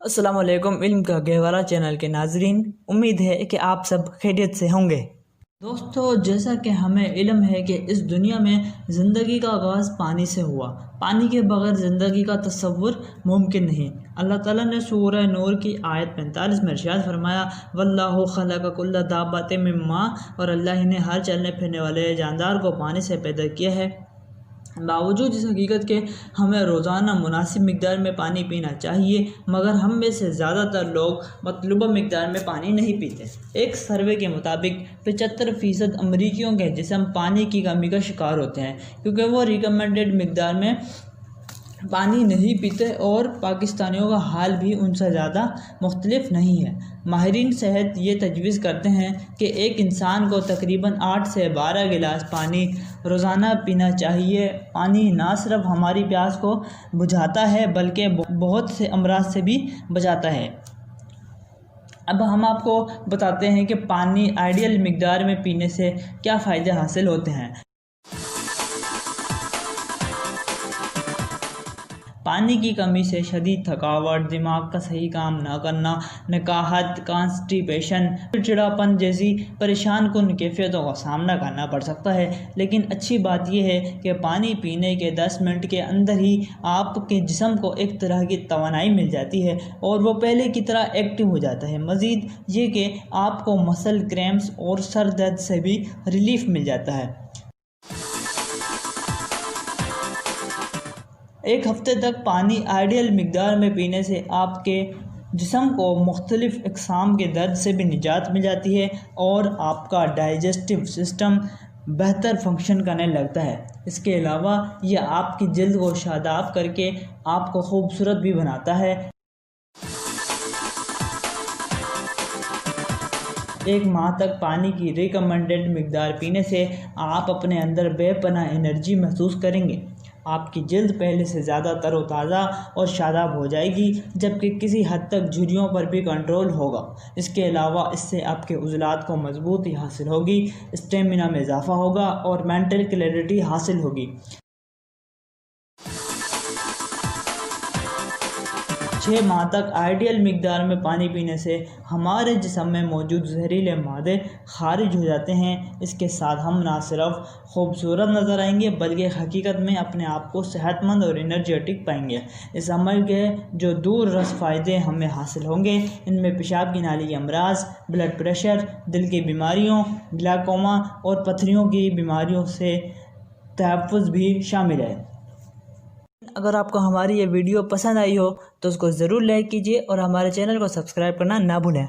السلام علیکم علم کا گہوارہ چینل کے ناظرین، امید ہے کہ آپ سب خیریت سے ہوں گے۔ دوستو، جیسا کہ ہمیں علم ہے کہ اس دنیا میں زندگی کا آغاز پانی سے ہوا۔ پانی کے بغیر زندگی کا تصور ممکن نہیں۔ اللہ تعالیٰ نے سورہ نور کی آیت 45 میں ارشاد فرمایا، وَاللَّهُ خَلَقَ كُلَّ دَابَّةٍ مِّن مَّاءٍ، اور اللہ نے ہر چلنے پھرنے والے جاندار کو پانی سے پیدا کیا ہے۔ باوجود اس حقیقت کے ہمیں روزانہ مناسب مقدار میں پانی پینا چاہیے، مگر ہم میں سے زیادہ تر لوگ مطلوبہ مقدار میں پانی نہیں پیتے۔ ایک سروے کے مطابق 75% امریکیوں کے جسم پانی کی کمی کا شکار ہوتے ہیں کیونکہ وہ ریکمنڈڈ مقدار میں پانی نہیں پیتے، اور پاکستانیوں کا حال بھی ان سے زیادہ مختلف نہیں ہے۔ ماہرین صحت یہ تجویز کرتے ہیں کہ ایک انسان کو تقریباً 8 سے 12 گلاس پانی روزانہ پینا چاہیے۔ پانی نہ صرف ہماری پیاس کو بجھاتا ہے بلکہ بہت سے امراض سے بھی بچاتا ہے۔ اب ہم آپ کو بتاتے ہیں کہ پانی آئیڈیل مقدار میں پینے سے کیا فائدے حاصل ہوتے ہیں۔ پانی کی کمی سے شدید تھکاوٹ، دماغ کا صحیح کام نہ کرنا، نکاہت، کانسٹیپیشن، چڑچڑاپن جیسی پریشان کن کیفیتوں کا سامنا کرنا پڑ سکتا ہے۔ لیکن اچھی بات یہ ہے کہ پانی پینے کے 10 منٹ کے اندر ہی آپ کے جسم کو ایک طرح کی توانائی مل جاتی ہے اور وہ پہلے کی طرح ایکٹیو ہو جاتا ہے۔ مزید یہ کہ آپ کو مسل کریمپس اور سر درد سے بھی ریلیف مل جاتا ہے۔ ایک ہفتے تک پانی آئیڈیل مقدار میں پینے سے آپ کے جسم کو مختلف اقسام کے درد سے بھی نجات مل جاتی ہے اور آپ کا ڈائجسٹو سسٹم بہتر فنکشن کرنے لگتا ہے۔ اس کے علاوہ یہ آپ کی جلد کو شاداب کر کے آپ کو خوبصورت بھی بناتا ہے۔ ایک ماہ تک پانی کی ریکمنڈڈ مقدار پینے سے آپ اپنے اندر بے پناہ انرجی محسوس کریں گے۔ آپ کی جلد پہلے سے زیادہ تر و تازہ اور شاداب ہو جائے گی، جبکہ کسی حد تک جھریوں پر بھی کنٹرول ہوگا۔ اس کے علاوہ اس سے آپ کے عضلات کو مضبوطی حاصل ہوگی، اسٹیمنا میں اضافہ ہوگا اور مینٹل کلیئرٹی حاصل ہوگی۔ 6 ماہ تک آئیڈیل مقدار میں پانی پینے سے ہمارے جسم میں موجود زہریلے مادے خارج ہو جاتے ہیں۔ اس کے ساتھ ہم نہ صرف خوبصورت نظر آئیں گے بلکہ حقیقت میں اپنے آپ کو صحت مند اور انرجیٹک پائیں گے۔ اس عمل کے جو دور رس فائدے ہمیں حاصل ہوں گے، ان میں پیشاب کی نالی کے امراض، بلڈ پریشر، دل کی بیماریوں، گلاکوما اور پتھریوں کی بیماریوں سے تحفظ بھی شامل ہے۔ اگر آپ کو ہماری یہ ویڈیو پسند آئی ہو تو اس کو ضرور لائک کیجیے اور ہمارے چینل کو سبسکرائب کرنا نہ بھولیں۔